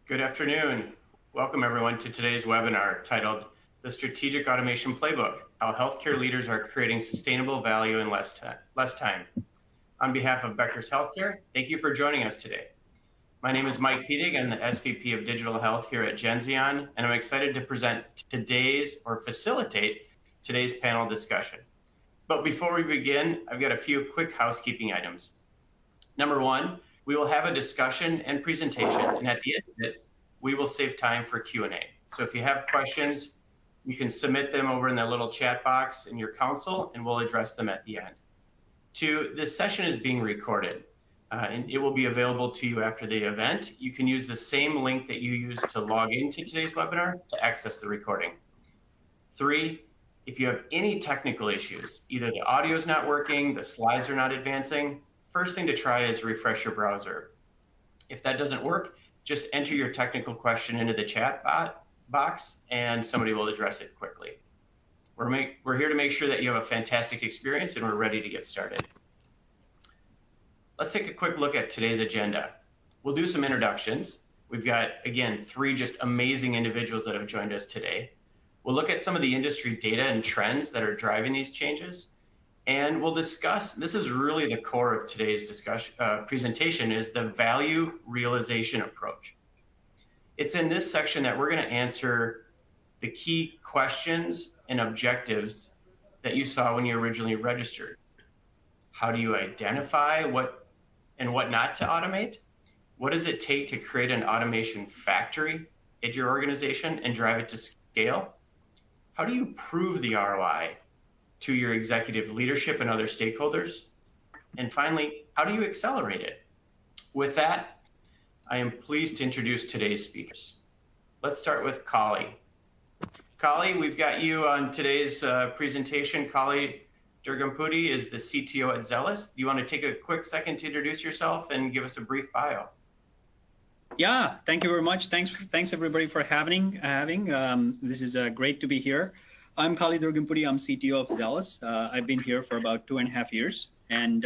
Good afternoon. Welcome everyone to today's webinar titled The Strategic Automation Playbook, How Healthcare Leaders Are Creating Sustainable Value in Less Time. On behalf of Becker's Healthcare, thank you for joining us today. My name is Mike Piedig. I'm the SVP of Digital Health here at Genzeon, and I'm excited to facilitate today's panel discussion. But before we begin, I've got a few quick housekeeping items. Number one, we will have a discussion and presentation, and at the end of it, we will save time for Q&A. So if you have questions, you can submit them over in the little chat box in your console, and we'll address them at the end. Two, this session is being recorded, and it will be available to you after the event. You can use the same link that you used to log into today's webinar to access the recording. Three, if you have any technical issues, either the audio is not working, the slides are not advancing, first thing to try is refresh your browser. If that doesn't work, just enter your technical question into the chat box and somebody will address it quickly. We're here to make sure that you have a fantastic experience and we're ready to get started. Let's take a quick look at today's agenda. We'll do some introductions. We've got, again, three just amazing individuals that have joined us today. We'll look at some of the industry data and trends that are driving these changes. And we'll discuss, this is really the core of today's presentation, is the value realization approach. It's in this section that we're going to answer the key questions and objectives that you saw when you originally registered. How do you identify what not to automate? What does it take to create an automation factory at your organization and drive it to scale? How do you prove the ROI to your executive leadership and other stakeholders? And finally, how do you accelerate it? With that, I am pleased to introduce today's speakers. Let's start with Kali. Kali, we've got you on today's presentation. Kali Durgampudi is the CTO at Zelis. Do you want to take a quick second to introduce yourself and give us a brief bio? Yeah, thank you very much. Thanks everybody for having. This is great to be here. I'm Kali Durgampudi. I'm CTO of Zelis. I've been here for about 2.5 years, and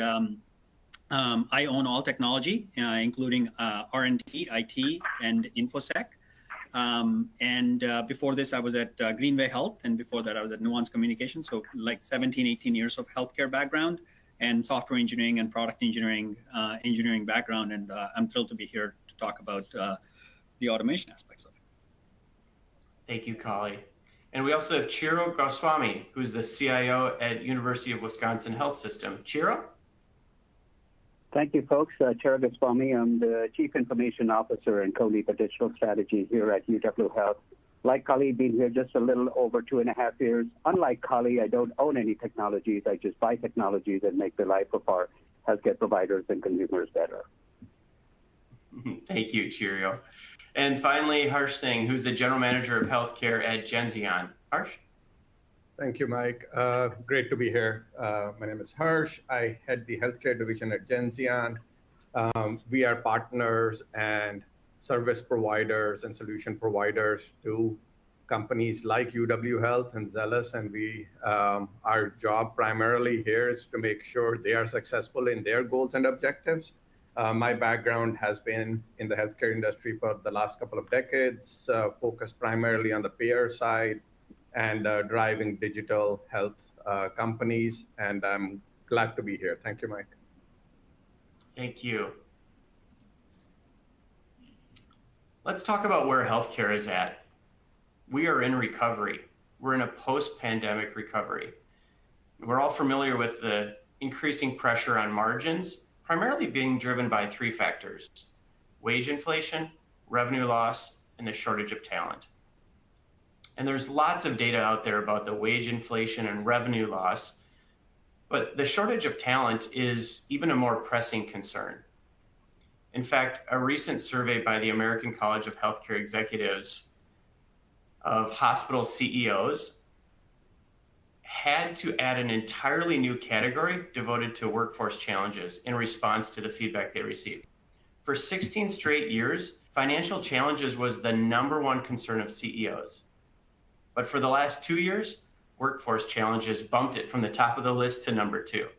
I own all technology, including R&D, IT, and InfoSec. Before this, I was at Greenway Health, and before that, I was at Nuance Communications. So like 17, 18 years of healthcare background and software engineering and product engineering background. And I'm thrilled to be here to talk about the automation aspects of it. Thank you, Kali. And we also have Chiro Goswami, who's the CIO at University of Wisconsin Health System. Chiro? Thank you, folks. Chiro Goswami. I'm the Chief Information Officer and co-lead the digital strategy here at UW Health. Like Kali, been here just a little over 2.5 years. Unlike Kali, I don't own any technologies. I just buy technologies and make the life of our healthcare providers and consumers better. Thank you, Chiro. And finally, Harsh Singh, who's the General Manager of Healthcare at Genzeon. Harsh? Thank you, Mike. Great to be here. My name is Harsh. I head the healthcare division at Genzeon. We are partners and service providers and solution providers to companies like UW Health and Zelis, and our job primarily here is to make sure they are successful in their goals and objectives. My background has been in the healthcare industry for the last couple of decades, focused primarily on the payer side and driving digital health companies. And I'm glad to be here. Thank you, Mike. Thank you. Let's talk about where healthcare is at. We are in recovery. We're in a post-pandemic recovery. We're all familiar with the increasing pressure on margins, primarily being driven by three factors: wage inflation, revenue loss, and the shortage of talent. And there's lots of data out there about the wage inflation and revenue loss, but the shortage of talent is even a more pressing concern. In fact, a recent survey by the American College of Healthcare Executives of hospital CEOs had to add an entirely new category devoted to workforce challenges in response to the feedback they received. For 16 straight years, financial challenges was the #1 concern of CEOs. But for the last 2 years, workforce challenges bumped it from the top of the list to #2.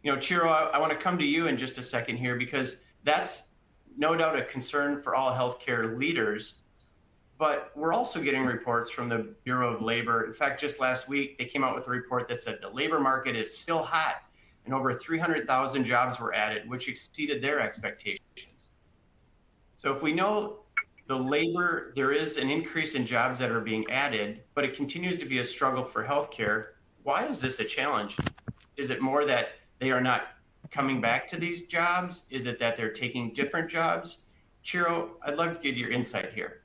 Chiro, I want to come to you in just a second here because that's no doubt a concern for all healthcare leaders, but we're also getting reports from the Bureau of Labor. In fact, just last week, they came out with a report that said the labor market is still hot and over 300,000 jobs were added, which exceeded their expectations. So if we know the labor, there is an increase in jobs that are being added, but it continues to be a struggle for healthcare. Why is this a challenge? Is it more that they are not coming back to these jobs? Is it that they're taking different jobs? Chiro, I'd love to get your insight here.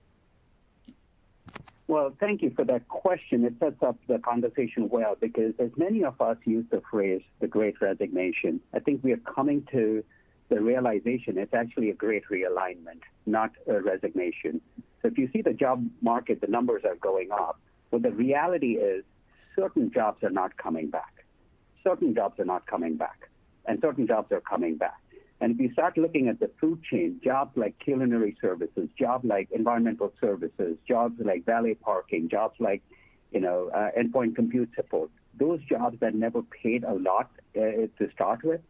Well, thank you for that question. It sets up the conversation well because as many of us use the phrase the great resignation, I think we are coming to the realization it's actually a great realignment, not a resignation. So if you see the job market, the numbers are going up, but the reality is certain jobs are not coming back. Certain jobs are not coming back, and certain jobs are coming back. And if you start looking at the food chain, jobs like culinary services, jobs like environmental services, jobs like valet parking, jobs like, endpoint compute support, those jobs that never paid a lot to start with,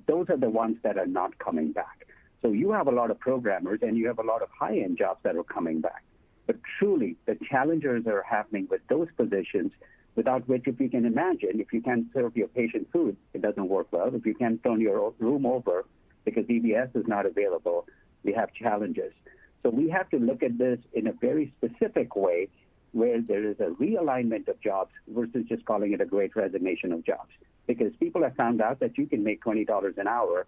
those are the ones that are not coming back. So you have a lot of programmers and you have a lot of high-end jobs that are coming back. But truly, the challenges are happening with those positions without which, if you can imagine, if you can't serve your patient food, it doesn't work well. If you can't turn your room over because EBS is not available, we have challenges. So we have to look at this in a very specific way where there is a realignment of jobs versus just calling it a great resignation of jobs. Because people have found out that you can make $20 an hour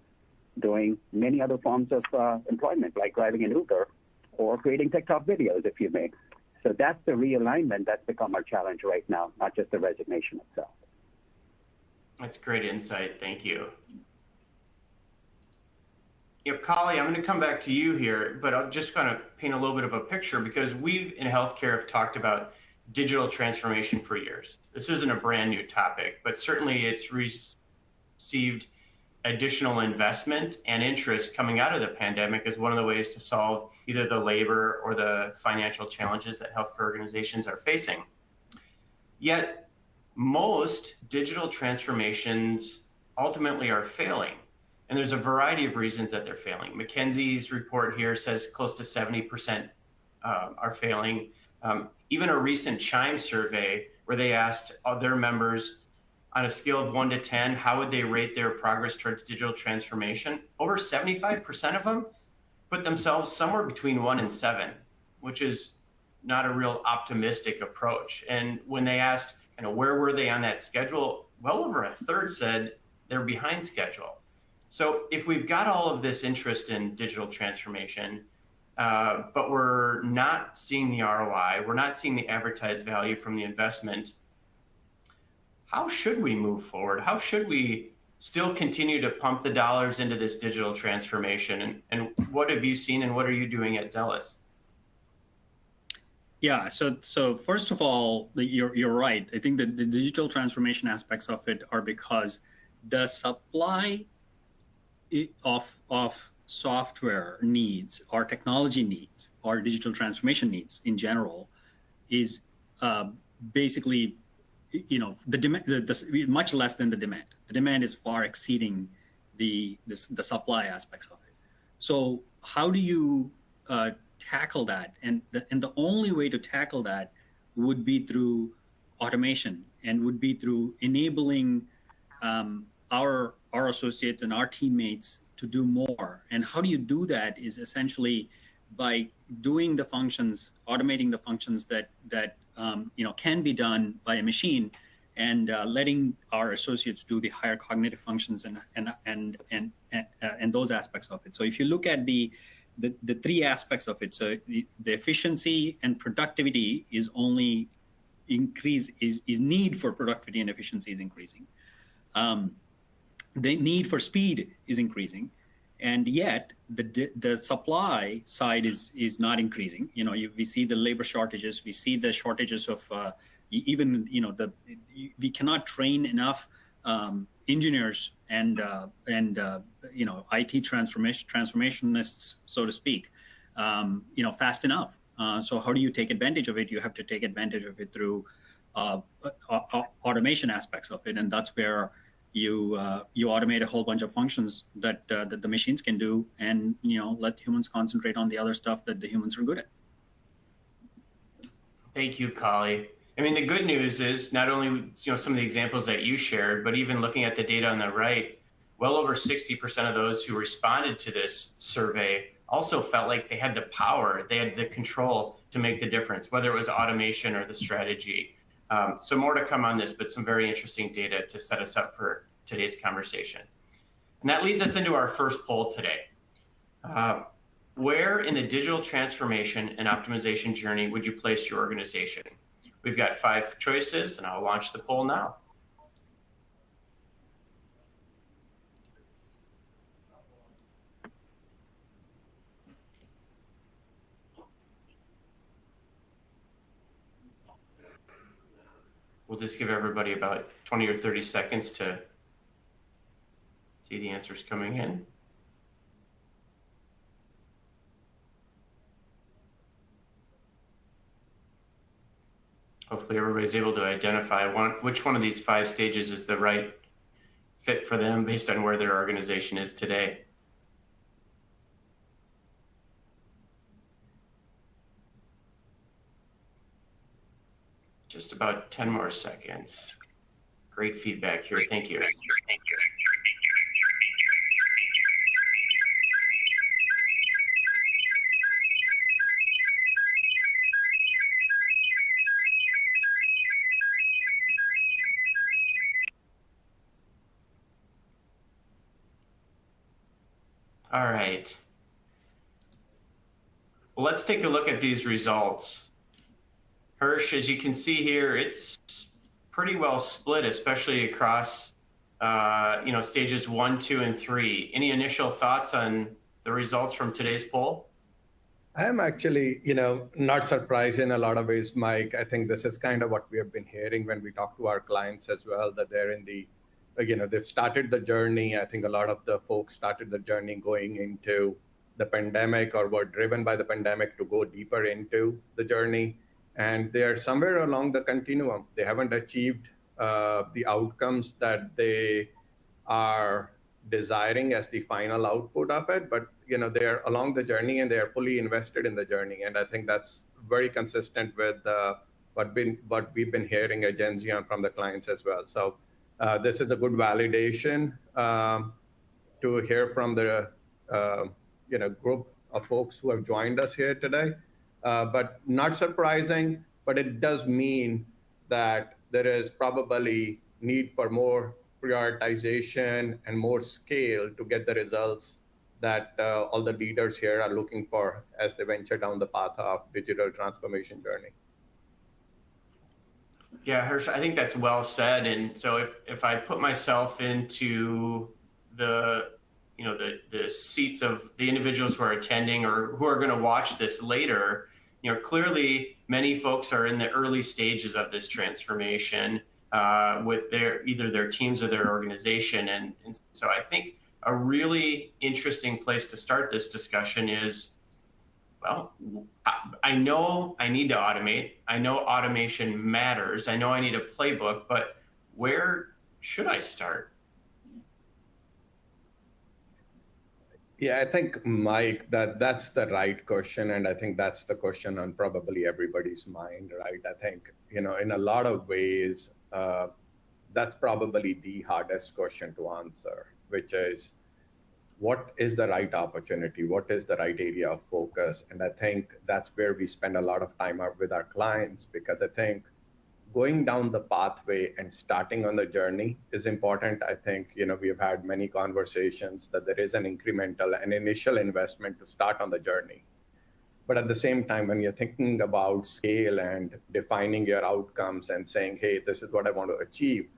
doing many other forms of employment, like driving an Uber or creating TikTok videos, if you may. So that's the realignment that's become our challenge right now, not just the resignation itself. That's great insight. Thank you. Kali, I'm going to come back to you here, but I'll just kind of paint a little bit of a picture because we've in healthcare have talked about digital transformation for years. This isn't a brand new topic, but certainly it's received additional investment and interest coming out of the pandemic as one of the ways to solve either the labor or the financial challenges that healthcare organizations are facing. Yet most digital transformations ultimately are failing. And there's a variety of reasons that they're failing. McKinsey's report here says close to 70% are failing. Even a recent Chime survey where they asked their members on a scale of 1 to 10, how would they rate their progress towards digital transformation? Over 75% of them put themselves somewhere between 1 and 7, which is not a real optimistic approach. And when they asked, where were they on that schedule? Well over a third said they're behind schedule. So if we've got all of this interest in digital transformation, but we're not seeing the ROI, we're not seeing the advertised value from the investment, how should we move forward? How should we still continue to pump the dollars into this digital transformation? And what have you seen and what are you doing at Zelis? Yeah, so first of all, you're right. I think that the digital transformation aspects of it are because the supply of software needs or technology needs or digital transformation needs in general is basically, the demand, much less than the demand. The demand is far exceeding the supply aspects of it. So how do you tackle that? And the only way to tackle that would be through automation and would be through enabling our associates and our teammates to do more. And how do you do that is essentially by doing the functions, automating the functions that can be done by a machine, and letting our associates do the higher cognitive functions and those aspects of it. So if you look at the three aspects of it, so the efficiency and productivity is only is need for productivity and efficiency is increasing. The need for speed is increasing, and yet the supply side is not increasing. We see the labor shortages, we see the shortages of even we cannot train enough engineers and IT transformationists, so to speak, fast enough. So how do you take advantage of it? You have to take advantage of it through automation aspects of it, and that's where you automate a whole bunch of functions that that the machines can do, and let humans concentrate on the other stuff that the humans are good at. Thank you, Kali. I mean, the good news is not only some of the examples that you shared, but even looking at the data on the right, well over 60% of those who responded to this survey also felt like they had the power, they had the control to make the difference, whether it was automation or the strategy. So more to come on this, but some very interesting data to set us up for today's conversation. And that leads us into our first poll today. Where in the digital transformation and optimization journey would you place your organization? We've got 5 choices, and I'll launch the poll now. We'll just give everybody about 20 or 30 seconds to see the answers coming in. Hopefully everybody's able to identify which one of these 5 stages is the right fit for them based on where their organization is today. Just about 10 more seconds. Great feedback here. Thank you. All right. Well, let's take a look at these results. Hirsch, as you can see here, it's pretty well split, especially across stages 1, 2, and 3. Any initial thoughts on the results from today's poll? I'm actually, not surprised in a lot of ways, Mike. I think this is kind of what we have been hearing when we talk to our clients as well, that they're in the, they've started the journey. I think a lot of the folks started the journey going into the pandemic or were driven by the pandemic to go deeper into the journey. And they're somewhere along the continuum. They haven't achieved the outcomes that they are desiring as the final output of it, but they're along the journey and they're fully invested in the journey. And I think that's very consistent with what we've been hearing at Genzeon from the clients as well. So this is a good validation to hear from the group of folks who have joined us here today. But not surprising, but it does mean that there is probably need for more prioritization and more scale to get the results that all the leaders here are looking for as they venture down the path of digital transformation journey. Yeah, Hirsch, I think that's well said. And so if I put myself into the seats of the individuals who are attending or who are going to watch this later, clearly many folks are in the early stages of this transformation with either their teams or their organization. And so I think a really interesting place to start this discussion is, well, I know I need to automate. I know automation matters. I know I need a playbook, but where should I start? Yeah, I think, Mike, that's the right question. And I think that's the question on probably everybody's mind, right? I think, in a lot of ways, that's probably the hardest question to answer, which is, what is the right opportunity? What is the right area of focus? And I think that's where we spend a lot of time with our clients, because I think going down the pathway and starting on the journey is important. I think, we have had many conversations that there is an initial investment to start on the journey. But at the same time, when you're thinking about scale and defining your outcomes and saying, hey, this is what I want to achieve,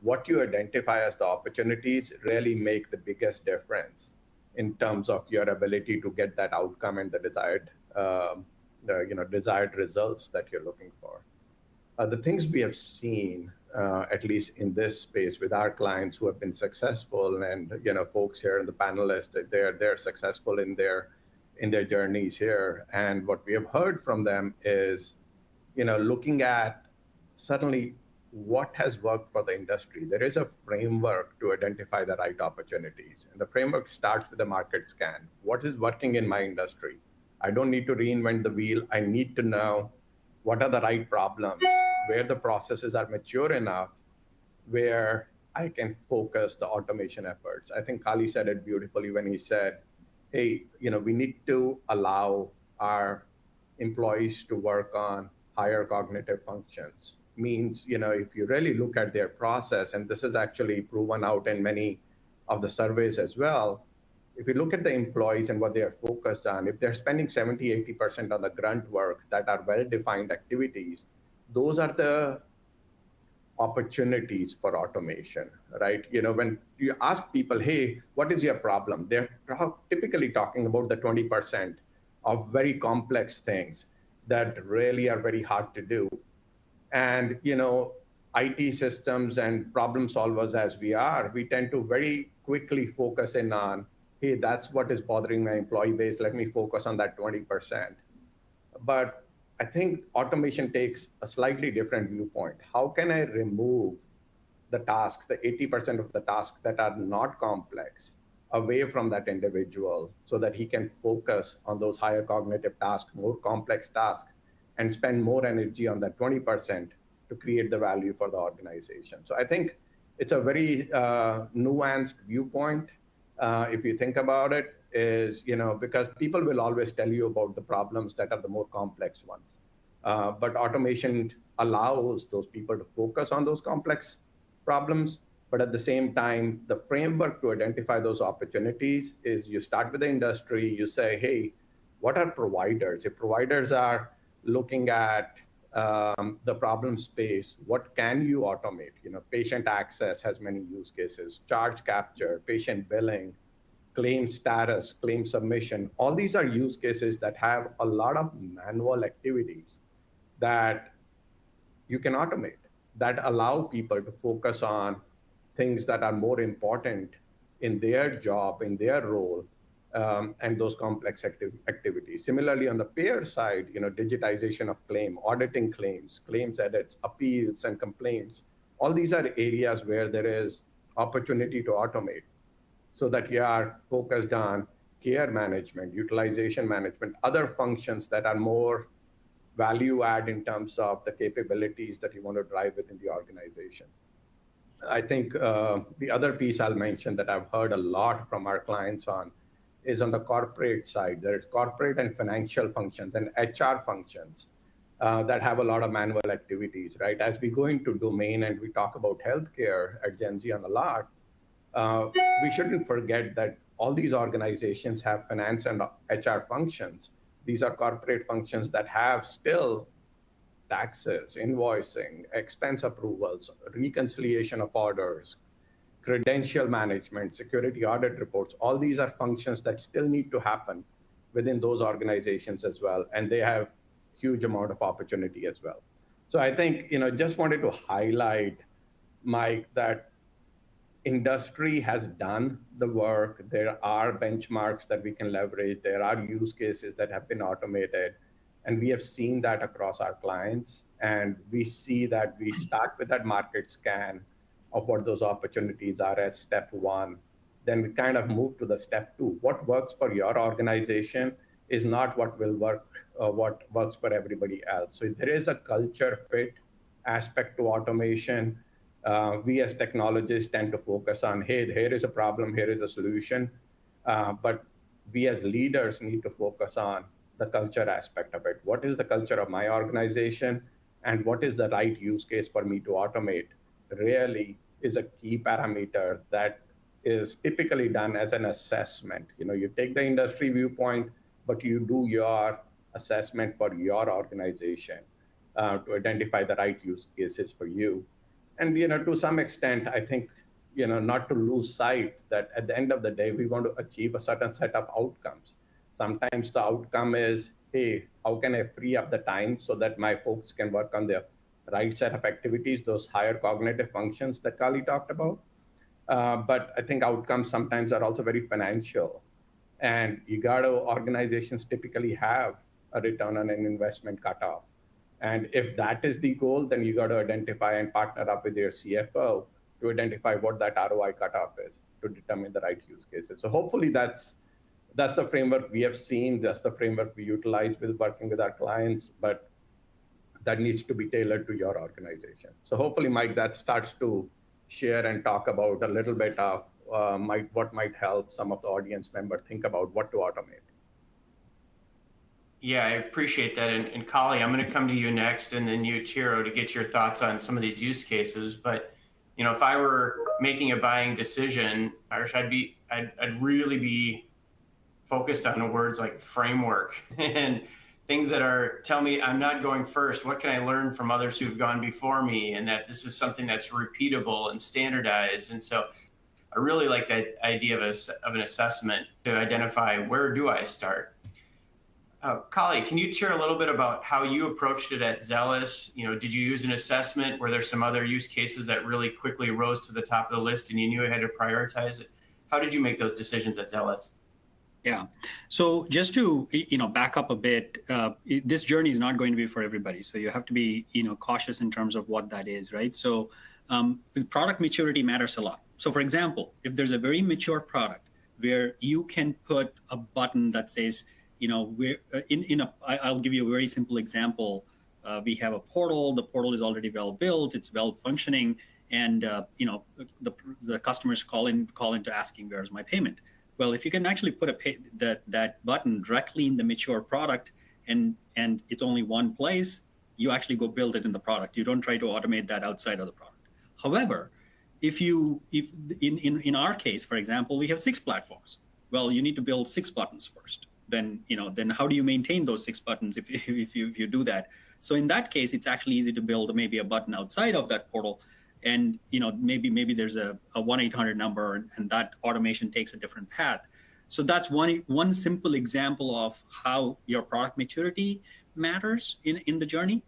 what you identify as the opportunities really make the biggest difference in terms of your ability to get that outcome and the desired, desired results that you're looking for. The things we have seen, at least in this space with our clients who have been successful, and folks here in the panelists, they're successful in their journeys here. And what we have heard from them is, looking at suddenly what has worked for the industry. There is a framework to identify the right opportunities. And the framework starts with a market scan. What is working in my industry? I don't need to reinvent the wheel. I need to know what are the right problems, where the processes are mature enough, where I can focus the automation efforts. I think Kali said it beautifully when he said, hey, we need to allow our employees to work on higher cognitive functions. Means, if you really look at their process, and this is actually proven out in many of the surveys as well, if you look at the employees and what they are focused on, if they're spending 70, 80% on the grunt work that are well-defined activities, those are the opportunities for automation, right? When you ask people, hey, what is your problem? They're typically talking about the 20% of very complex things that really are very hard to do. And, IT systems and problem solvers as we are, we tend to very quickly focus in on, hey, that's what is bothering my employee base. Let me focus on that 20%. But I think automation takes a slightly different viewpoint. How can I remove the tasks, the 80% of the tasks that are not complex, away from that individual so that he can focus on those higher cognitive tasks, more complex tasks, and spend more energy on that 20% to create the value for the organization. So I think it's a very nuanced viewpoint. If you think about it, is, because people will always tell you about the problems that are the more complex ones. But automation allows those people to focus on those complex problems. But at the same time, the framework to identify those opportunities is you start with the industry, you say, hey, what are providers? If providers are looking at the problem space, what can you automate? Patient access has many use cases, charge capture, patient billing, claim status, claim submission. All these are use cases that have a lot of manual activities that you can automate, that allow people to focus on things that are more important in their job, in their role, and those complex activities. Similarly, on the payer side, digitization of claim, auditing claims, claims edits, appeals, and complaints. All these are areas where there is opportunity to automate so that you are focused on care management, utilization management, other functions that are more value add in terms of the capabilities that you want to drive within the organization. I think the other piece I'll mention that I've heard a lot from our clients on is on the corporate side. There's corporate and financial functions and HR functions that have a lot of manual activities, right? As we go into domain and we talk about healthcare at Genzeon a lot, we shouldn't forget that all these organizations have finance and HR functions. These are corporate functions that have still taxes, invoicing, expense approvals, reconciliation of orders, credential management, security audit reports. All these are functions that still need to happen within those organizations as well. And they have huge amount of opportunity as well. So I think, just wanted to highlight, Mike, that industry has done the work. There are benchmarks that we can leverage. There are use cases that have been automated. And we have seen that across our clients. And we see that we start with that market scan of what those opportunities are as step one. Then we kind of move to the step two. What works for your organization is not what will work, what works for everybody else. So there is a culture fit aspect to automation. We as technologists tend to focus on, hey, here is a problem, here is a solution. But we as leaders need to focus on the culture aspect of it. What is the culture of my organization? And what is the right use case for me to automate? Really is a key parameter that is typically done as an assessment. You take the industry viewpoint, but you do your assessment for your organization to identify the right use cases for you. And, to some extent, I think, not to lose sight that at the end of the day, we want to achieve a certain set of outcomes. Sometimes the outcome is, hey, how can I free up the time so that my folks can work on the right set of activities, those higher cognitive functions that Kali talked about. But I think outcomes sometimes are also very financial. And organizations typically have a return on an investment cutoff. And if that is the goal, then you got to identify and partner up with your CFO to identify what that ROI cutoff is to determine the right use cases. So hopefully that's the framework we have seen. That's the framework we utilize with working with our clients, but that needs to be tailored to your organization. So hopefully, Mike, that starts to share and talk about a little bit of what might help some of the audience members think about what to automate. Yeah, I appreciate that. And Kali, I'm going to come to you next, and then you, Chiro, to get your thoughts on some of these use cases. But if I were making a buying decision, Irish, I'd really be focused on the words like framework and things that tell me I'm not going first. What can I learn from others who've gone before me, and that this is something that's repeatable and standardized. And so I really like that idea of an assessment to identify where do I start. Kali, can you share a little bit about how you approached it at Zelis? Did you use an assessment? Were there some other use cases that really quickly rose to the top of the list and you knew you had to prioritize it? How did you make those decisions at Zelis? Yeah. So just to back up a bit, this journey is not going to be for everybody. So you have to be cautious in terms of what that is, right? So product maturity matters a lot. So for example, if there's a very mature product where you can put a button that says, I'll give you a very simple example. We have a portal. The portal is already well built. It's well functioning, and the customers call into asking, "Where's my payment?" Well, if you can actually put that button directly in the mature product, and it's only one place, you actually go build it in the product. You don't try to automate that outside of the product. However, if in our case, for example, we have 6 platforms. Well, you need to build 6 buttons first. Then how do you maintain those 6 buttons if you do that? So in that case, it's actually easy to build maybe a button outside of that portal, and maybe there's a 1-800 number, and that automation takes a different path. So that's one simple example of how your product maturity matters in the journey.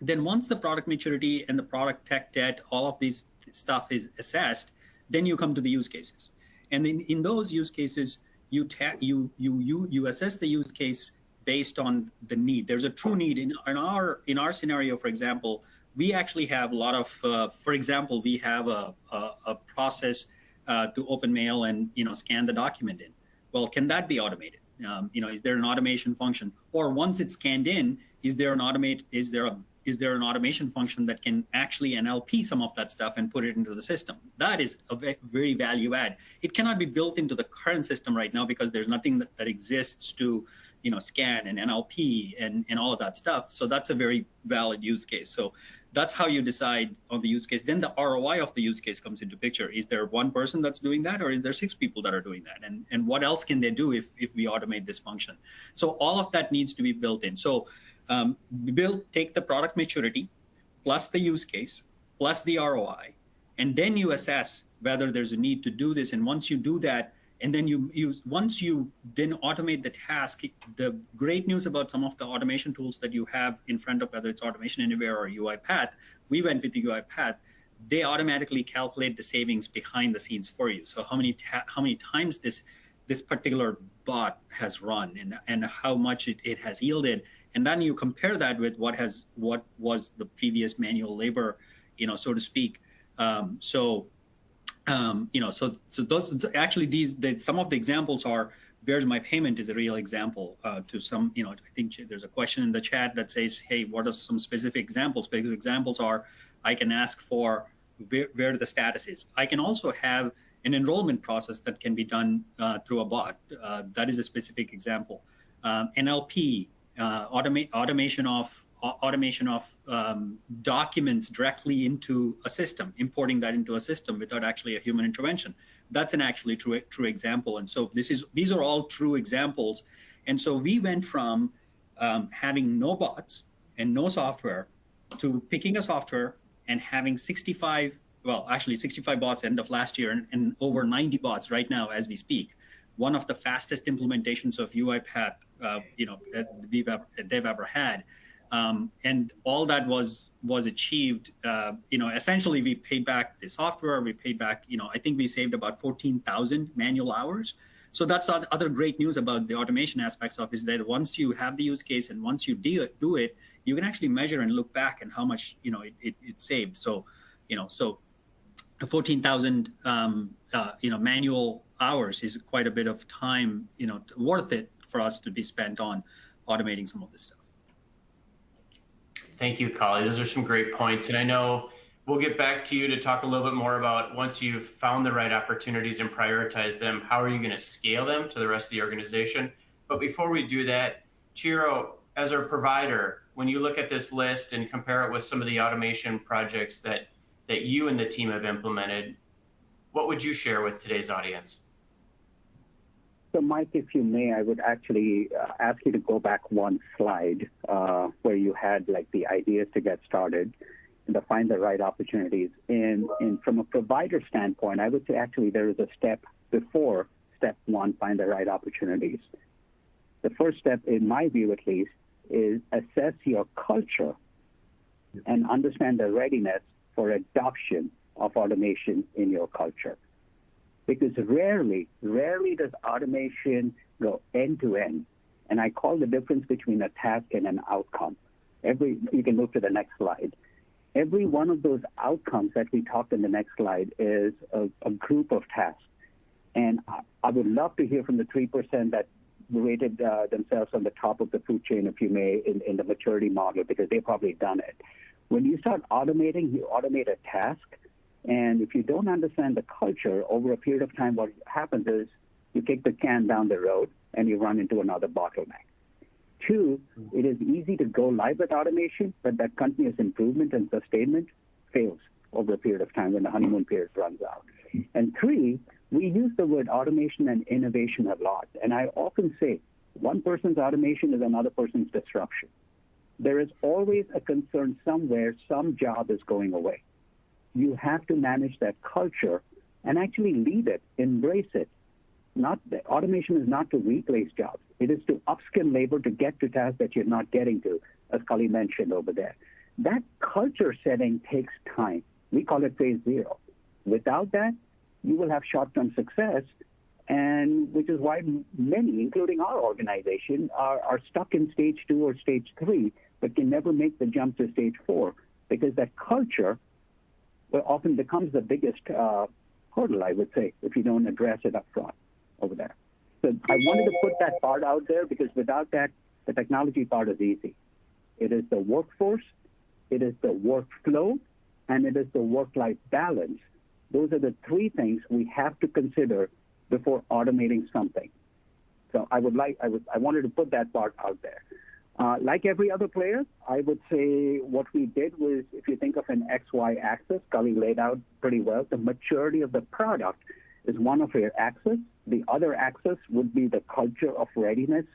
Then once the product maturity and the product tech debt, all of this stuff is assessed, then you come to the use cases, and in those use cases, you assess the use case based on the need. There's a true need in our scenario. For example, we actually have a lot of, for example, we have a process to open mail and scan the document in. Well, can that be automated? Is there an automation function? Or once it's scanned in, is there an automation function that can actually NLP some of that stuff and put it into the system? That is a very value add. It cannot be built into the current system right now because there's nothing that exists to scan and NLP and all of that stuff. So that's a very valid use case. So that's how you decide on the use case. Then the ROI of the use case comes into picture. Is there one person that's doing that, or is there 6 people that are doing that? And what else can they do if we automate this function? So all of that needs to be built in. So take the product maturity plus the use case plus the ROI, and then you assess whether there's a need to do this. And once you do that, and then once you then automate the task, the great news about some of the automation tools that you have in front of, whether it's Automation Anywhere or UiPath, we went with the UiPath. They automatically calculate the savings behind the scenes for you. So how many times this particular bot has run and how much it has yielded. And then you compare that with what was the previous manual labor, so to speak. So those actually some of the examples are, where's my payment is a real example to some. I think there's a question in the chat that says, hey, what are some specific examples? Specific examples are, I can ask for where the status is. I can also have an enrollment process that can be done through a bot. That is a specific example. NLP. Automation of documents directly into a system, importing that into a system without actually a human intervention. That's an actually true example. And so these are all true examples. And so we went from having no bots and no software to picking a software and having 65 bots end of last year and over 90 bots right now as we speak. One of the fastest implementations of UiPath they've ever had, and all that was achieved. Essentially, we paid back the software. We paid back. I think we saved about 14,000 manual hours So that's other great news about the automation aspects of is that once you have the use case and once you do it, you can actually measure and look back and how much it saved. So so 14,000 manual hours is quite a bit of time worth it for us to be spent on automating some of this stuff. Thank you, Kali. Those are some great points. And I know we'll get back to you to talk a little bit more about once you've found the right opportunities and prioritize them, how are you going to scale them to the rest of the organization? But before we do that, Chiro, as our provider, when you look at this list and compare it with some of the automation projects that you and the team have implemented, what would you share with today's audience? So, Mike, if you may, I would actually ask you to go back one slide where you had like the ideas to get started and to find the right opportunities. And from a provider standpoint, I would say actually there is a step before step one, find the right opportunities. The first step, in my view at least, is assess your culture and understand the readiness for adoption of automation in your culture. Because rarely does automation go end to end. And I call the difference between a task and an outcome. You can move to the next slide. Every one of those outcomes that we talked in the next slide is a group of tasks. And I would love to hear from the 3% that rated themselves on the top of the food chain, if you may, in the maturity model, because they've probably done it. When you start automating, you automate a task. And if you don't understand the culture, over a period of time, what happens is you kick the can down the road and you run into another bottleneck. Two, it is easy to go live with automation, but that continuous improvement and sustainment fails over a period of time when the honeymoon period runs out. And three, we use the word automation and innovation a lot. And I often say one person's automation is another person's disruption. There is always a concern somewhere, some job is going away. You have to manage that culture and actually lead it, embrace it. Automation is not to replace jobs. It is to upskill labor to get to tasks that you're not getting to, as Kali mentioned over there. That culture setting takes time. We call it phase zero. Without that, you will have short-term success, and which is why many, including our organization, are stuck in stage 2 or stage 3, but can never make the jump to stage 4, because that culture often becomes the biggest hurdle, I would say, if you don't address it up front over there. So I wanted to put that part out there because without that, the technology part is easy. It is the workforce, it is the workflow, and it is the work-life balance. Those are the three things we have to consider before automating something. So I wanted to put that part out there. Like every other player, I would say what we did was, if you think of an XY axis, Kali laid out pretty well, the maturity of the product is one of your axes. The other axis would be the culture of readiness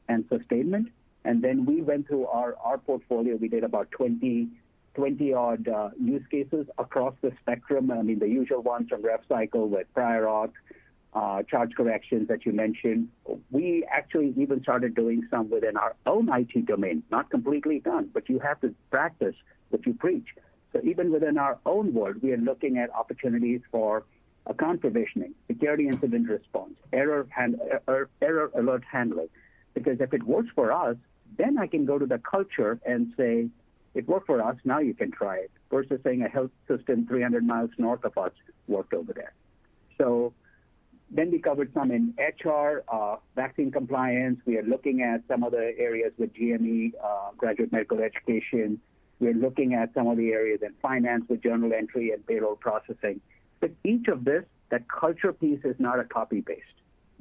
and sustainment. And then we went through our portfolio. We did about 20 odd use cases across the spectrum. I mean, the usual ones from rev cycle with prior auth, charge corrections that you mentioned. We actually even started doing some within our own IT domain, not completely done, but you have to practice what you preach. So even within our own world, we are looking at opportunities for account provisioning, security incident response, error alert handling. Because if it works for us, then I can go to the culture and say, it worked for us, now you can try it, versus saying a health system 300 miles north of us worked over there. So then we covered some in HR, vaccine compliance. We are looking at some other areas with GME, graduate medical education. We're looking at some of the areas in finance with journal entry and payroll processing. But each of this, that culture piece is not a copy-paste.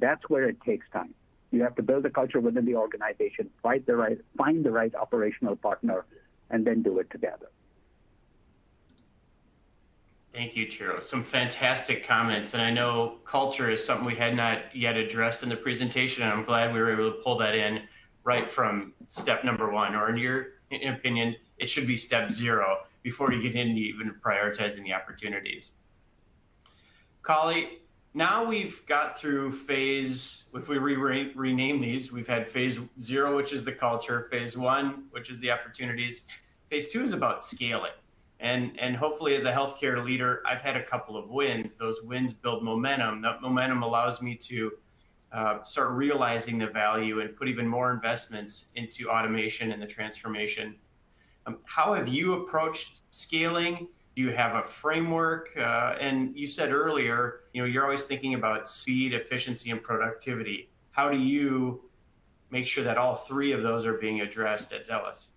That's where it takes time. You have to build a culture within the organization, find the right operational partner, and then do it together. Thank you, Chiro. Some fantastic comments. And I know culture is something we had not yet addressed in the presentation, and I'm glad we were able to pull that in right from step number 1, or in your opinion, it should be step 0 before you get into even prioritizing the opportunities. Kali, now we've got through phase, if we rename these, we've had phase 0, which is the culture, phase 1, which is the opportunities. Phase 2 is about scaling. And hopefully as a healthcare leader, I've had a couple of wins. Those wins build momentum. That momentum allows me to start realizing the value and put even more investments into automation and the transformation. How have you approached scaling? Do you have a framework? And you said earlier, you're always thinking about speed, efficiency, and productivity. How do you make sure that all three of those are being addressed at Zelis?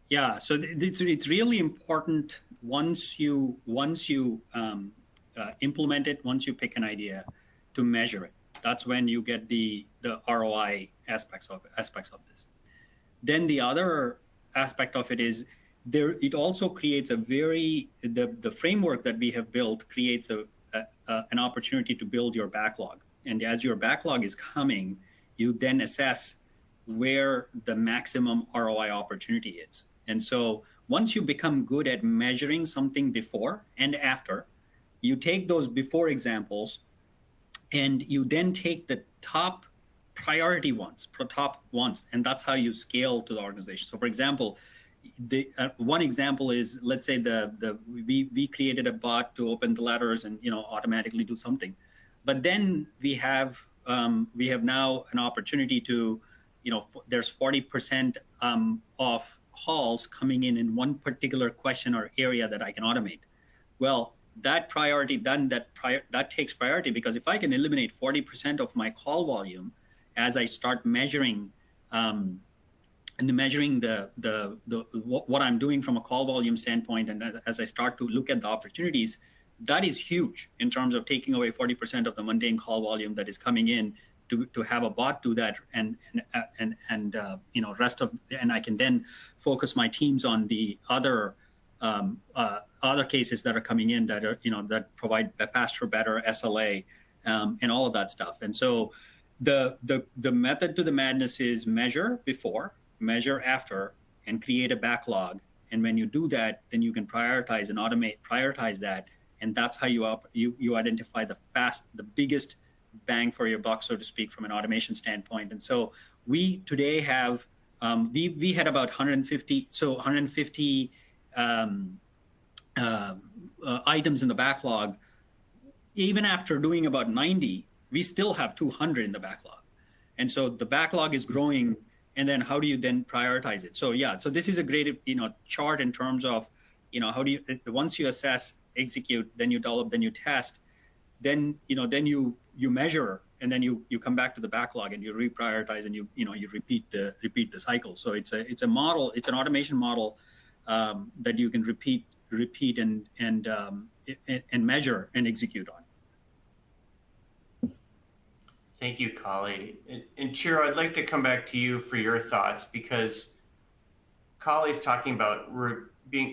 Yeah, so it's really important once you implement it, once you pick an idea, to measure it. That's when you get the ROI aspects of this. Then the other aspect of it is it also creates the framework that we have built creates an opportunity to build your backlog. And as your backlog is coming, you then assess where the maximum ROI opportunity is. And so once you become good at measuring something before and after, you take those before examples and you then take the top priority ones, and that's how you scale to the organization. So for example, one example is, let's say we created a bot to open the letters and automatically do something. But then we have now an opportunity to, there's 40% of calls coming in one particular question or area that I can automate. Well, that takes priority, because if I can eliminate 40% of my call volume as I start measuring what I'm doing from a call volume standpoint, and as I start to look at the opportunities, that is huge in terms of taking away 40% of the mundane call volume that is coming in to have a bot do that, and rest of, and I can then focus my teams on the other cases that are coming in that are that provide a faster, better SLA, and all of that stuff. And so the method to the madness is measure before, measure after, and create a backlog. And when you do that, then you can prioritize and prioritize that, and that's how you identify the biggest bang for your buck, so to speak, from an automation standpoint. And so we today have we had about 150 items in the backlog. Even after doing about 90, we still have 200 in the backlog. And so the backlog is growing, and then how do you then prioritize it? So so this is a great chart in terms of how do you, once you assess, execute, then you develop, then you test, then you measure, and then you come back to the backlog and you reprioritize, and you repeat the cycle. So it's a model, it's an automation model that you can repeat and measure and execute on. Thank you, Kali. And Chiro, I'd like to come back to you for your thoughts, because Kali's talking about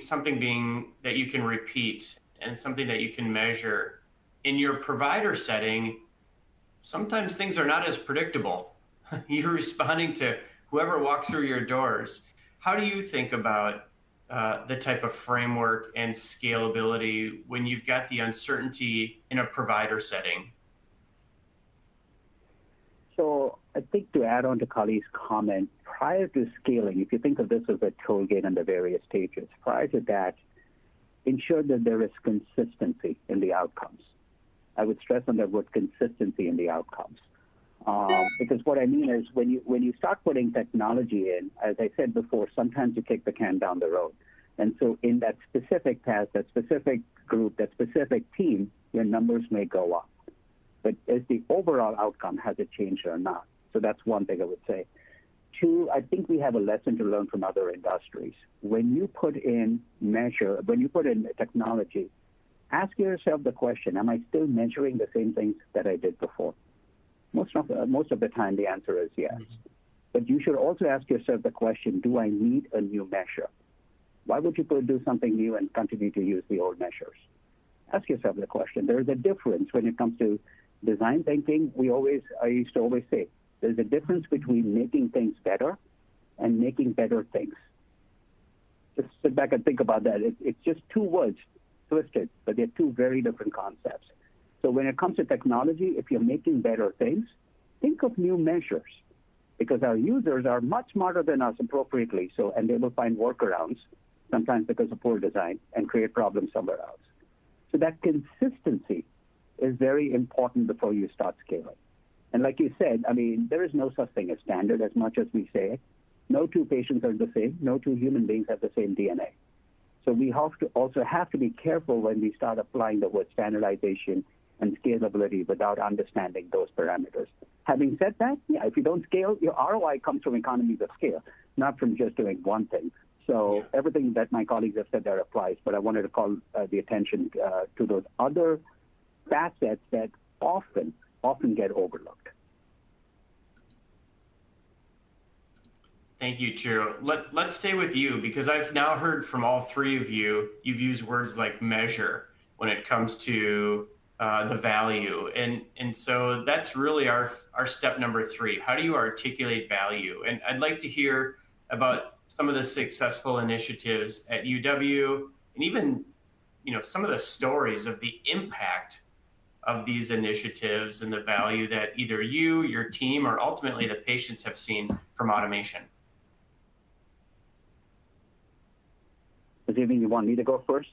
something that you can repeat and something that you can measure. In your provider setting, sometimes things are not as predictable. You're responding to whoever walks through your doors. How do you think about the type of framework and scalability when you've got the uncertainty in a provider setting? So I think, to add on to Kali's comment, prior to scaling, if you think of this as a toll gate and the various stages, prior to that, ensure that there is consistency in the outcomes. I would stress on the word consistency in the outcomes. Because what I mean is, when you start putting technology in, as I said before, sometimes you kick the can down the road. And so in that specific task, that specific group, that specific team, your numbers may go up. But is the overall outcome, has it changed or not? So that's one thing I would say. Two, I think we have a lesson to learn from other industries. When you put in technology, ask yourself the question, am I still measuring the same things that I did before? Most of the time, the answer is yes. Mm-hmm. But you should also ask yourself the question, do I need a new measure? Why would you do something new and continue to use the old measures? Ask yourself the question. There's a difference when it comes to design thinking. I used to always say, there's a difference between making things better and making better things. Just sit back and think about that. It's just two words twisted, but they're two very different concepts. So when it comes to technology, if you're making better things, think of new measures, because our users are much smarter than us appropriately, and they will find workarounds, sometimes because of poor design, and create problems somewhere else. So that consistency is very important before you start scaling. And like you said, I mean, there is no such thing as standard as much as we say it. No two patients are the same. No two human beings have the same DNA. So we also have to be careful when we start applying the word standardization and scalability without understanding those parameters. Having said that, yeah, if you don't scale, your ROI comes from economies of scale, not from just doing one thing. So everything that my colleagues have said there applies, but I wanted to call the attention to those other facets that often get overlooked. Thank you, Chiro. Let's stay with you, because I've now heard from all three of you, you've used words like measure when it comes to the value. And so that's really our step number 3. How do you articulate value? And I'd like to hear about some of the successful initiatives at UW, and even some of the stories of the impact of these initiatives and the value that either you, your team, or ultimately the patients have seen from automation. Does you want me to go first?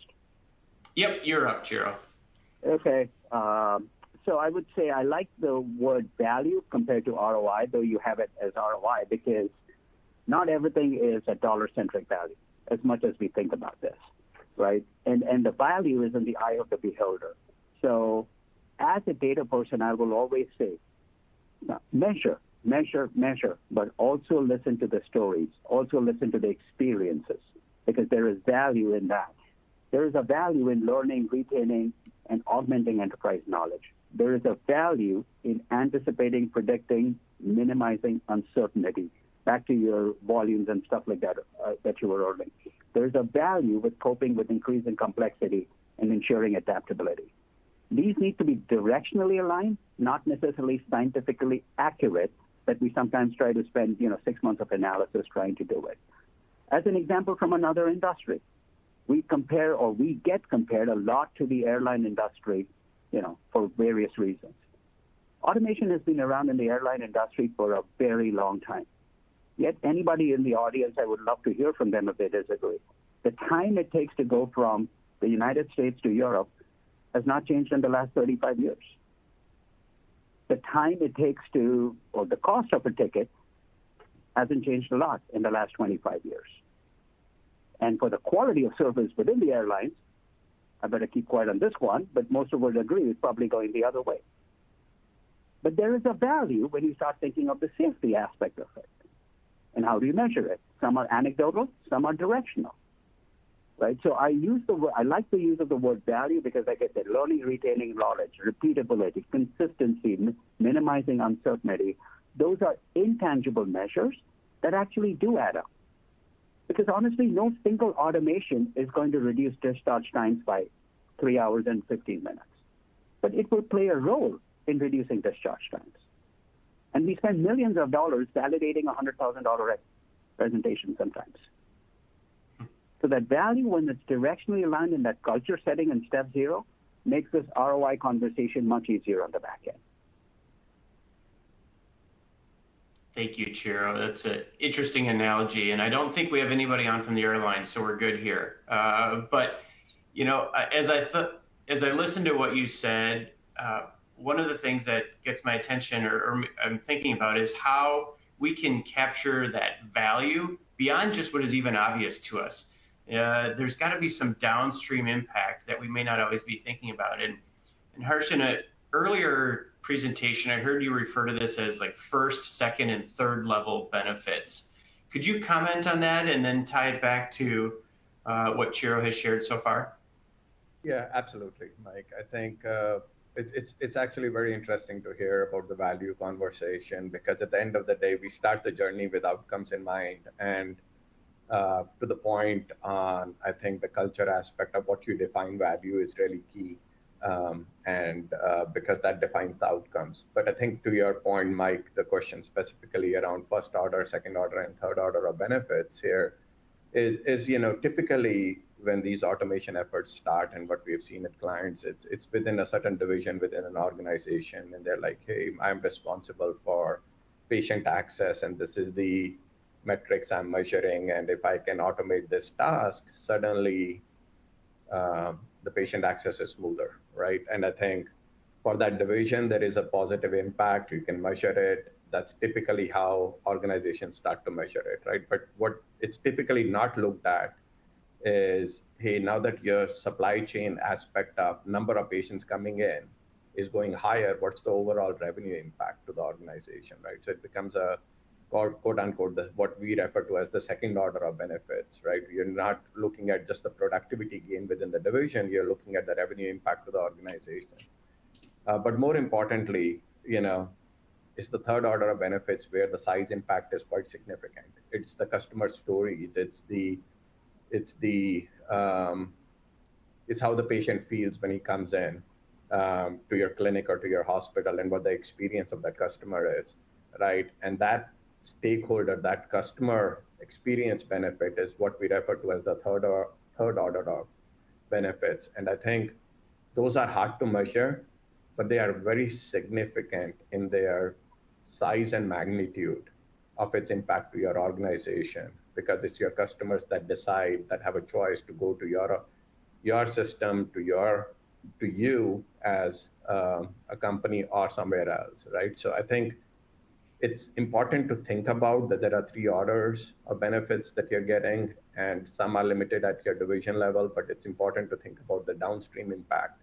Yep, you're up, Chiro. Okay. So I would say I like the word value compared to ROI, though you have it as ROI, because not everything is a dollar-centric value, as much as we think about this, right? And the value is in the eye of the beholder. So as a data person, I will always say, measure, but also listen to the stories, also listen to the experiences, because there is value in that. There is a value in learning, retaining, and augmenting enterprise knowledge. There is a value in anticipating, predicting, minimizing uncertainty. Back to your volumes and stuff like that that you were earning. There's a value with coping with increasing complexity and ensuring adaptability. These need to be directionally aligned, not necessarily scientifically accurate, that we sometimes try to spend 6 months of analysis trying to do it. As an example from another industry, we get compared a lot to the airline industry, for various reasons. Automation has been around in the airline industry for a very long time. Yet anybody in the audience, I would love to hear from them if they disagree. The time it takes to go from the United States to Europe has not changed in the last 35 years. The time it takes or the cost of a ticket hasn't changed a lot in the last 25 years. And for the quality of service within the airlines, I better keep quiet on this one, but most of would agree it's probably going the other way. But there is a value when you start thinking of the safety aspect of it. And how do you measure it? Some are anecdotal, some are directional, right? So I like the use of the word value because, like I said, learning, retaining knowledge, repeatability, consistency, minimizing uncertainty, those are intangible measures that actually do add up. Because honestly, no single automation is going to reduce discharge times by 3 hours and 15 minutes. But it will play a role in reducing discharge times. And we spend millions of dollars validating a $100,000 presentation sometimes. So that value, when it's directionally aligned in that culture setting in step 0, makes this ROI conversation much easier on the back end. Thank you, Chiro. That's an interesting analogy, and I don't think we have anybody on from the airline, so we're good here. But as I listened to what you said, one of the things that gets my attention, or I'm thinking about, is how we can capture that value beyond just what is even obvious to us. There's got to be some downstream impact that we may not always be thinking about. And Harsh, in an earlier presentation, I heard you refer to this as like first, second, and third level benefits. Could you comment on that and then tie it back to what Chiro has shared so far? Yeah, absolutely, Mike. I think it's actually very interesting to hear about the value conversation, because at the end of the day, we start the journey with outcomes in mind. And to the point on, I think the culture aspect of what you define value is really key. Because that defines the outcomes. But I think to your point, Mike, the question specifically around first order, second order, and third order of benefits here is typically when these automation efforts start, and what we've seen at clients, it's within a certain division within an organization, and they're like, hey, I'm responsible for patient access, and this is the metrics I'm measuring, and if I can automate this task, suddenly the patient access is smoother, right? And I think for that division, there is a positive impact. You can measure it. That's typically how organizations start to measure it, right? But what it's typically not looked at is, hey, now that your supply chain aspect of number of patients coming in is going higher, what's the overall revenue impact to the organization, right? So it becomes a quote unquote, what we refer to as the second order of benefits, right? You're not looking at just the productivity gain within the division, you're looking at the revenue impact to the organization. But more importantly, it's the third order of benefits where the size impact is quite significant. It's the customer stories. It's how the patient feels when he comes in to your clinic or to your hospital, and what the experience of that customer is, right? And that stakeholder, that customer experience benefit is what we refer to as the third order of benefits. And I think those are hard to measure, but they are very significant in their size and magnitude of its impact to your organization, because it's your customers that decide, that have a choice to go to your system, to you as a company or somewhere else, right? So I think it's important to think about that there are three orders of benefits that you're getting, and some are limited at your division level, but it's important to think about the downstream impact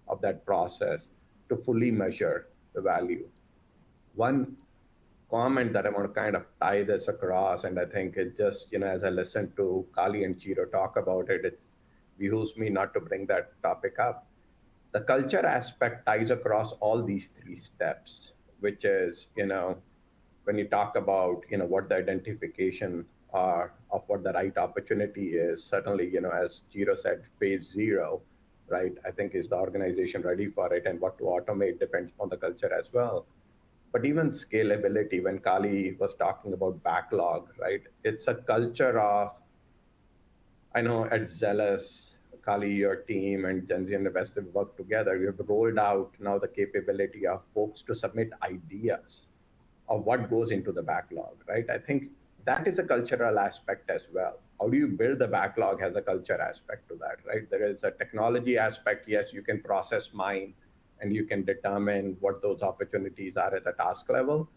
of that process to fully measure the value. One comment that I want to kind of tie this across, and I think it just, as I listen to Kali and Chiro talk about it, it behooves me not to bring that topic up. The culture aspect ties across all these three steps, which is, when you talk about, what the identification are of what the right opportunity is, certainly, as Chiro said, phase 0, right? I think is the organization ready for it, and what to automate depends on the culture as well. But even scalability, when Kali was talking about backlog, right? It's a culture of, I know at Zelis, Kali, your team, and Genzeon and West have worked together. We have rolled out now the capability of folks to submit ideas of what goes into the backlog, right? I think that is a cultural aspect as well. How do you build the backlog has a culture aspect to that, right? There is a technology aspect. Yes, you can process mine and you can determine what those opportunities are at a task level.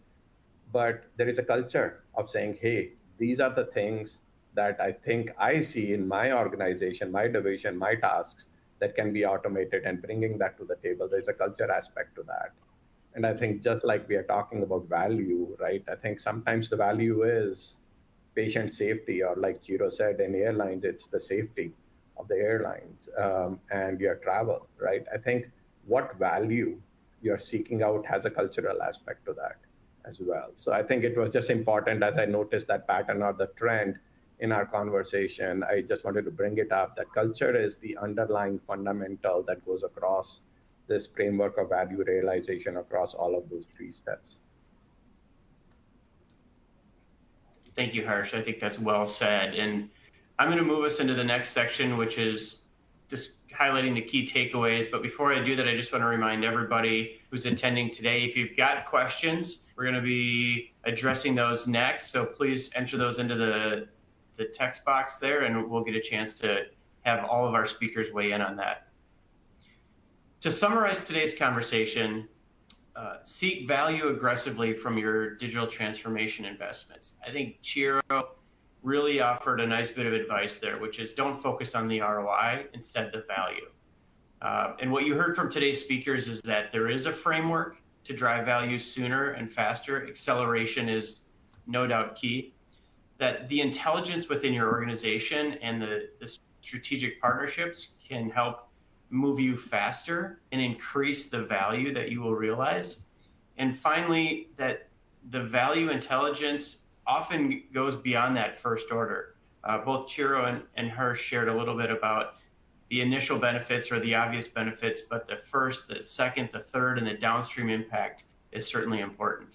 But there is a culture of saying, hey, these are the things that I think I see in my organization, my division, my tasks that can be automated, and bringing that to the table. There's a culture aspect to that. And I think just like we are talking about value, right? I think sometimes the value is patient safety, or like Chiro said, in airlines, it's the safety of the airlines and your travel, right? I think what value you're seeking out has a cultural aspect to that as well. So I think it was just important, as I noticed that pattern or the trend in our conversation, I just wanted to bring it up, that culture is the underlying fundamental that goes across this framework of value realization across all of those three steps. Thank you, Harsh. I think that's well said. And I'm going to move us into the next section, which is just highlighting the key takeaways. But before I do that, I just want to remind everybody who's attending today, if you've got questions, we're going to be addressing those next. So please enter those into the text box there, and we'll get a chance to have all of our speakers weigh in on that. To summarize today's conversation, seek value aggressively from your digital transformation investments. I think Chiro really offered a nice bit of advice there, which is don't focus on the ROI, instead the value. And what you heard from today's speakers is that there is a framework to drive value sooner and faster. Acceleration is no doubt key. That the intelligence within your organization and the strategic partnerships can help move you faster and increase the value that you will realize. And finally, that the value intelligence often goes beyond that first order. Both Chiro and Harsh shared a little bit about the initial benefits or the obvious benefits, but the first, the second, the third, and the downstream impact is certainly important.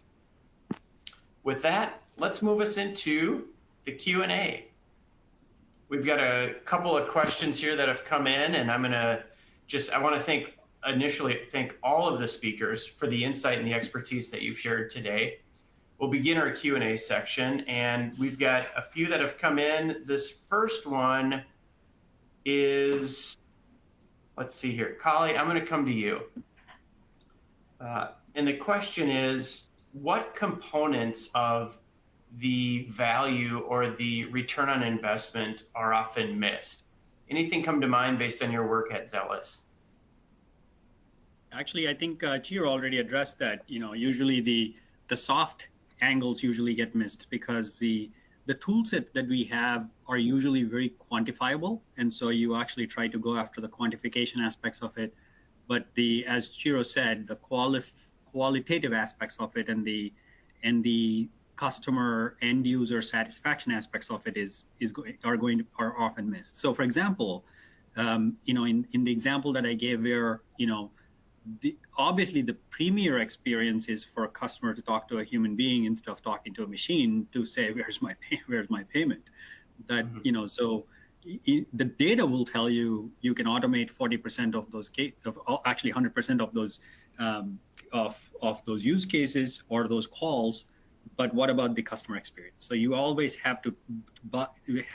With that, let's move us into the Q&A. We've got a couple of questions here that have come in, and I want to initially thank all of the speakers for the insight and the expertise that you've shared today. We'll begin our Q&A section, and we've got a few that have come in. This first one is, let's see here. Kali, I'm going to come to you. And the question is, what components of the value or the return on investment are often missed? Anything come to mind based on your work at Zelis? Actually, I think Chiro already addressed that. Usually the soft angles usually get missed because the tool set that we have are usually very quantifiable, and so you actually try to go after the quantification aspects of it. But as Chiro said, the qualitative aspects of it and the customer end user satisfaction aspects of it are often missed. So, for example, in the example that I gave, where obviously the premier experience is for a customer to talk to a human being instead of talking to a machine to say where's my payment. That so the data will tell you can automate 40% of those actually 100% of those of those use cases or those calls. But what about the customer experience? So you always have to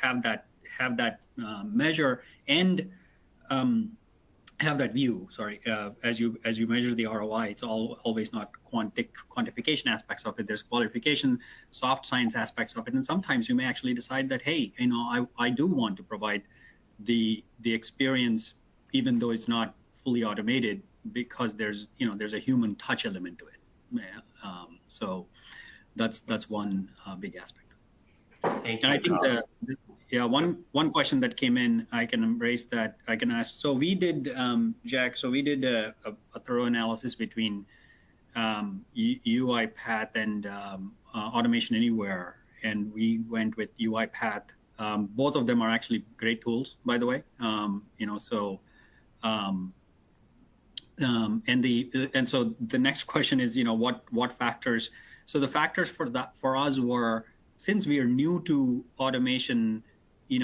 have that measure and have that view. As you measure the ROI, it's always not quantification aspects of it. There's qualification, soft science aspects of it, and sometimes you may actually decide that, hey, I do want to provide the experience, even though it's not fully automated, because there's a human touch element to it. So that's one big aspect. Thank you. And I think one question that came in, I can embrace that. I can ask. So we did, Jack. So we did a thorough analysis between UiPath and Automation Anywhere, and we went with UiPath. Both of them are actually great tools, by the way. And so the next question is, what factors? So the factors for us were, since we are new to automation,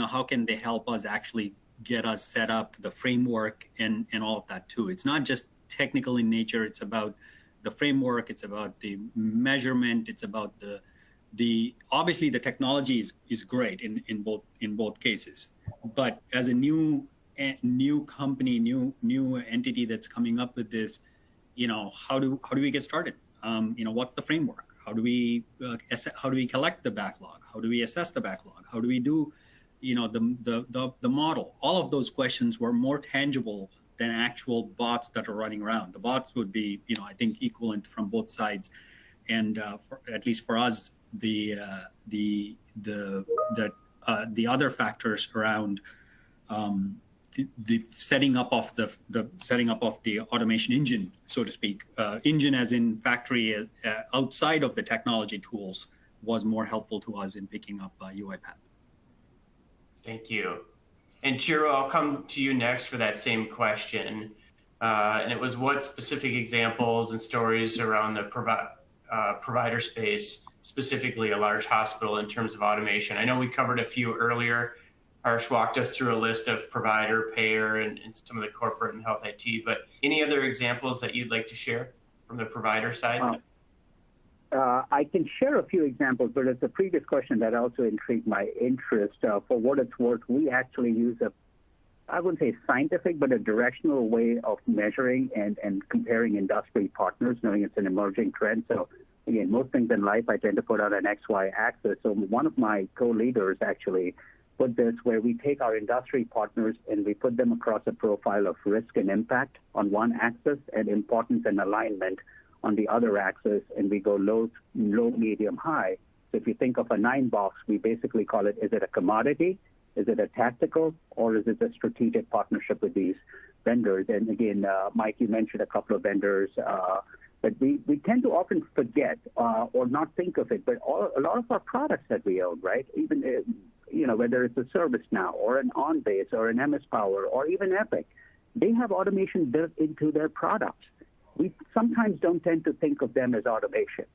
how can they help us actually get us set up, the framework and all of that too? It's not just technical in nature. It's about the framework. It's about the measurement. It's about the obviously the technology is great in both cases. But as a new company, new entity that's coming up with this, how do we get started? What's the framework? How do we collect the backlog? How do we assess the backlog? How do we do, the model? All of those questions were more tangible than actual bots that are running around. The bots would be, I think, equivalent from both sides, and at least for us, the other factors around the setting up of the automation engine, so to speak, engine as in factory outside of the technology tools, was more helpful to us in picking up UiPath. Thank you. And Chiro, I'll come to you next for that same question. And it was, what specific examples and stories around the provider space, specifically a large hospital, in terms of automation? I know we covered a few earlier. Harsh walked us through a list of provider, payer, and some of the corporate and health IT, but any other examples that you'd like to share from the provider side? I can share a few examples, but it's a previous question that also intrigued my interest. For what it's worth, we actually use I wouldn't say scientific, but a directional way of measuring and comparing industry partners, knowing it's an emerging trend. So again, most things in life I tend to put on an XY axis. So one of my co-leaders actually put this, where we take our industry partners and we put them across a profile of risk and impact on one axis and importance and alignment on the other axis, and we go low, medium, high. So if you think of a 9 box, we basically call it, is it a commodity, is it a tactical, or is it a strategic partnership with these vendors? And again, Mike, you mentioned a couple of vendors, but we tend to often forget or not think of it, but a lot of our products that we own, right? Even whether it's a ServiceNow or an OnBase or an MS Power or even Epic, they have automation built into their products. We sometimes don't tend to think of them as automation.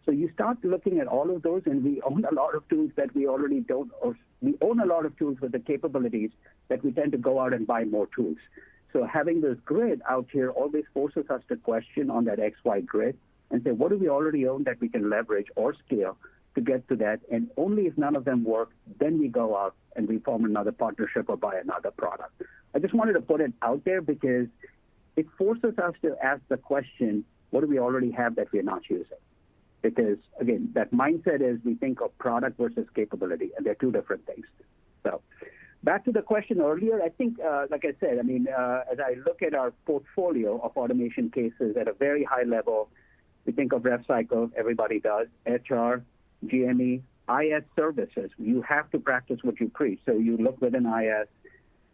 So you start looking at all of those, and we own a lot of tools that we already don't, or we own a lot of tools with the capabilities that we tend to go out and buy more tools. So having this grid out here always forces us to question on that XY grid and say, what do we already own that we can leverage or scale to get to that? And only if none of them work, then we go out and we form another partnership or buy another product. I just wanted to put it out there because it forces us to ask the question, what do we already have that we're not using? Because, again, that mindset is we think of product versus capability, and they're two different things. So back to the question earlier, I think, like I said, as I look at our portfolio of automation cases at a very high level, we think of rev cycle, everybody does, HR, GME, IS services. You have to practice what you preach. So you look within IS,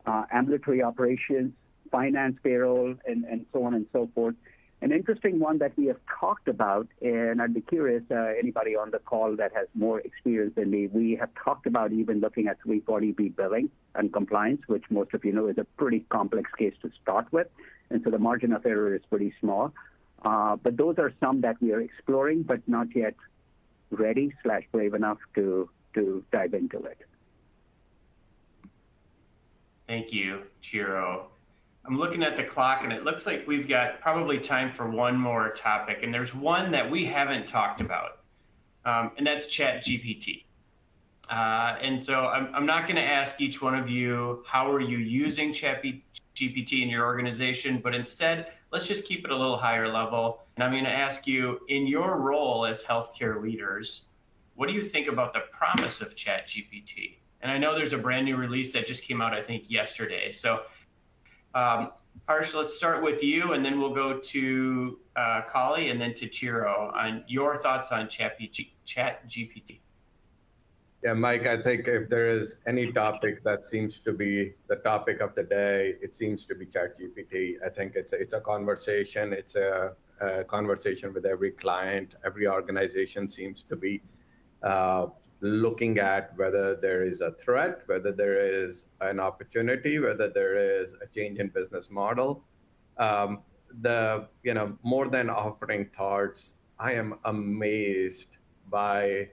ambulatory operations, finance, payroll, and so on and so forth. An interesting one that we have talked about, and I'd be curious, anybody on the call that has more experience than me, we have talked about even looking at 340B billing and compliance, which most of you know is a pretty complex case to start with. And so the margin of error is pretty small. But those are some that we are exploring, but not yet ready/brave enough to dive into it. Thank you, Chiro. I'm looking at the clock, and it looks like we've got probably time for one more topic. And there's one that we haven't talked about, and that's ChatGPT. And so I'm not going to ask each one of you, how are you using ChatGPT in your organization? But instead, let's just keep it a little higher level. And I'm going to ask you, in your role as healthcare leaders, what do you think about the promise of ChatGPT? And I know there's a brand new release that just came out, I think, yesterday. So Harsh, let's start with you, and then we'll go to Kali, and then to Chiro on your thoughts on ChatGPT. Yeah, Mike, I think if there is any topic that seems to be the topic of the day, it seems to be ChatGPT. I think it's a conversation. It's a conversation with every client. Every organization seems to be looking at whether there is a threat, whether there is an opportunity, whether there is a change in business model. More than offering thoughts, I am amazed by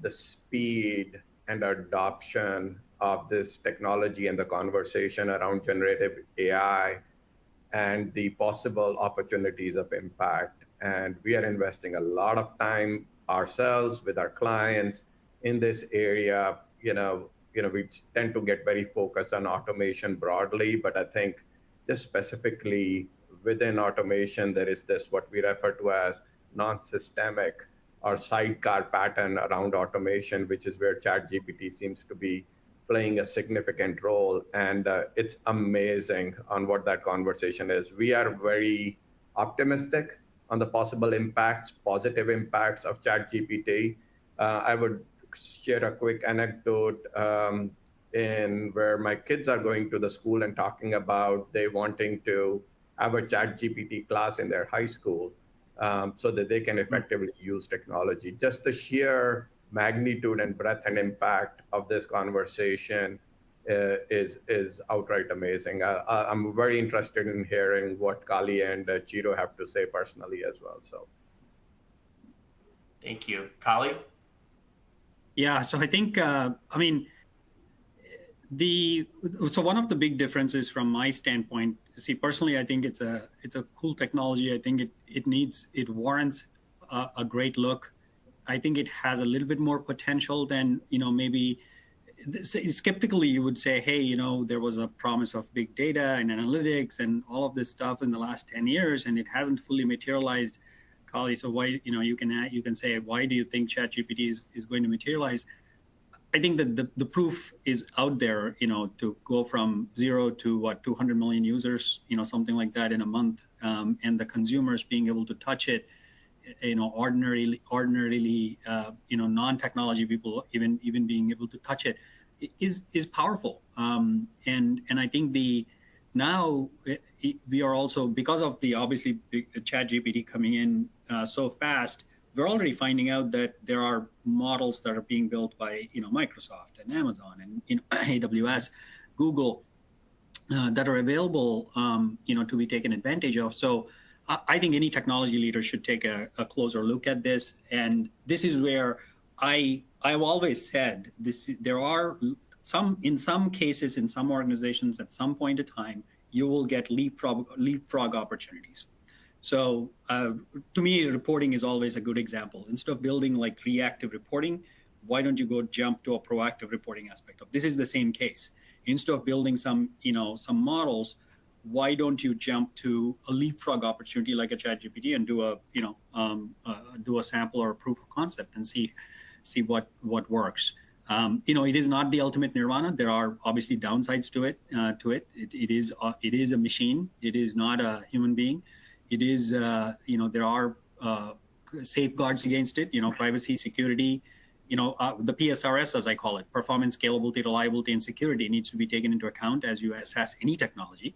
the speed and adoption of this technology and the conversation around generative AI and the possible opportunities of impact. And we are investing a lot of time ourselves with our clients in this area. We tend to get very focused on automation broadly, but I think just specifically within automation, there is this what we refer to as non-systemic or sidecar pattern around automation, which is where ChatGPT seems to be playing a significant role. And it's amazing on what that conversation is. We are very optimistic on the possible impacts, positive impacts of ChatGPT. I would share a quick anecdote in where my kids are going to the school and talking about they wanting to have a ChatGPT class in their high school so that they can effectively use technology. Just the sheer magnitude and breadth and impact of this conversation is outright amazing. I'm very interested in hearing what Kali and Chiro have to say personally as well. So, thank you, Kali. Yeah, so I think so one of the big differences from my standpoint, see, personally, I think it's a cool technology. I think it warrants a great look. I think it has a little bit more potential than maybe skeptically you would say, hey, there was a promise of big data and analytics and all of this stuff in the last 10 years, and it hasn't fully materialized. Kali, so why you can say, why do you think ChatGPT is going to materialize? I think that the proof is out there, to go from 0 to 200 million users, something like that in a month, and the consumers being able to touch it, ordinarily, non-technology people even being able to touch it is powerful. And I think now we are also, because of the obviously ChatGPT coming in so fast, we're already finding out that there are models that are being built by Microsoft and Amazon and AWS, Google, that are available to be taken advantage of. So I think any technology leader should take a closer look at this. And this is where I've always said this: there are in some cases, in some organizations, at some point in time, you will get leapfrog opportunities. So to me, reporting is always a good example. Instead of building like reactive reporting, why don't you go jump to a proactive reporting aspect of this? Is the same case. Instead of building some models, why don't you jump to a leapfrog opportunity like a ChatGPT and do a sample or a proof of concept and see what works. It is not the ultimate nirvana. There are obviously downsides to it. It is a machine. It is not a human being. It is there are safeguards against it. Privacy, security. The PSRS, as I call it, performance, scalability, reliability, and security, needs to be taken into account as you assess any technology.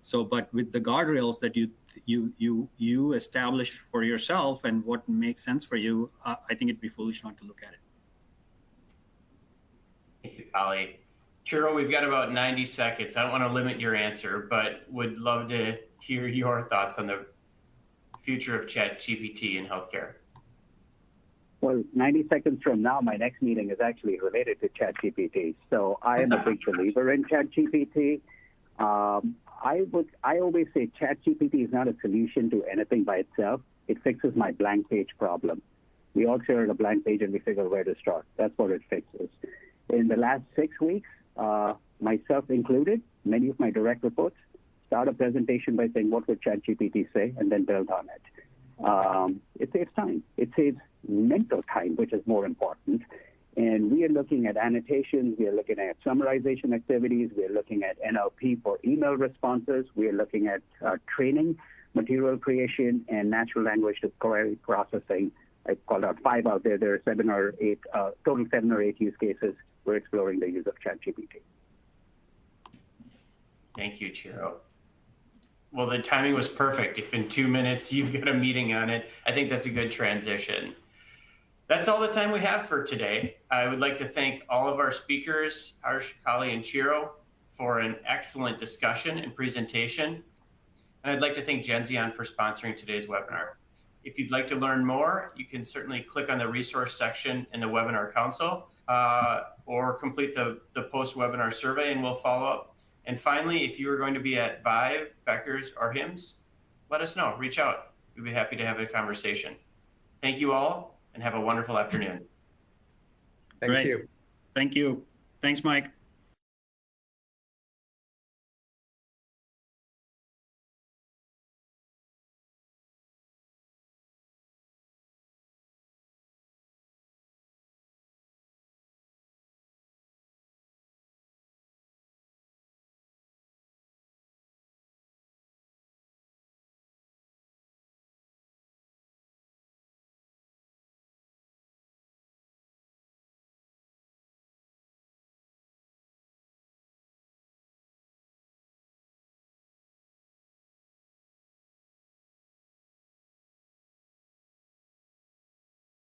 So, but with the guardrails that you establish for yourself and what makes sense for you, I think it'd be foolish not to look at it. Thank you, Kali. Churro, we've got about 90 seconds. I don't want to limit your answer, but would love to hear your thoughts on the future of ChatGPT in healthcare. Well, 90 seconds from now, my next meeting is actually related to ChatGPT. So I am a big believer in ChatGPT. I always say ChatGPT is not a solution to anything by itself. It fixes my blank page problem. We all stare at a blank page and we figure where to start. That's what it fixes. In the last 6 weeks, myself included, many of my direct reports, start a presentation by saying, what would ChatGPT say, and then build on it. It saves time. It saves mental time, which is more important. And we are looking at annotations. We are looking at summarization activities. We are looking at NLP for email responses. We are looking at training, material creation, and natural language query processing. I called out 5 out there. There are 7 or 8, total 7 or 8 use cases. We're exploring the use of ChatGPT. Thank you, Chiro. Well, the timing was perfect. If in 2 minutes you've got a meeting on it, I think that's a good transition. That's all the time we have for today. I would like to thank all of our speakers, Harsh, Kali, and Chiro, for an excellent discussion and presentation. And I'd like to thank Genzeon for sponsoring today's webinar. If you'd like to learn more, you can certainly click on the resource section in the webinar console or complete the post-webinar survey and we'll follow up. And finally, if you are going to be at Vive, Becker's, or HIMSS, let us know. Reach out. We'd be happy to have a conversation. Thank you all, and have a wonderful afternoon. Thank you. Thank you. Thanks, Mike.